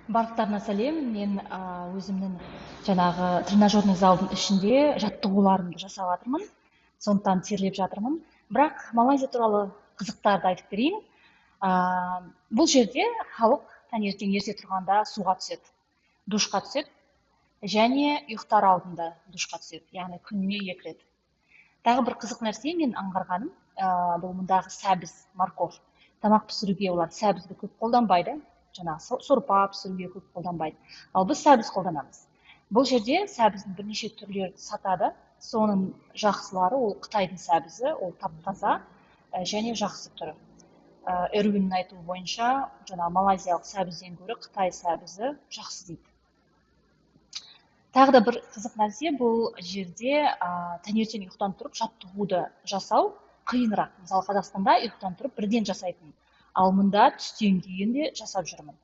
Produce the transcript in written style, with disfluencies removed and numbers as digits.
Барлықтарына сәлем. Мен өзімнің жаңағы тренажерный залдың ішінде жаттығуларымды жасап жатырмын. Сондықтан терлеп жатырмын. Бірақ Малайзия туралы қызықтарды айтып берейін. Бұл жерде халық таңертең ерте тұрғанда суға түседі, душқа түседі және ұйықтар алдында душқа түседі, яғни күніне 2 рет. Тағы бір қызық нәрсе мен аңғарғаным, бұл мұндағы сәбіз, морковь. Тамақ пісіруге олар сәбізді көп қолданбайды. Жаңағы сорпа пісіруге көп қолданбайды. Ал біз сәбіз қолданамыз. Бұл жерде сәбіздің бірнеше түрлерін сатады. Соның жақсылары ол Қытайдың сәбізі, ол тап-таза және жақсы түрі. Эрвиннің айтуы бойынша, жаңағы малайзиялық сәбізден гөрі Қытай сәбізі жақсы дейді. Тағы да бір қызық нәрсе, бұл жерде таңертең ұйықтан тұрып жаттығуды жасау қиынырақ. Мысалы Қазақстанда ұйықтан тұрып бірден жасайтын, ал мұнда түстен кейін де жасап жүрмін.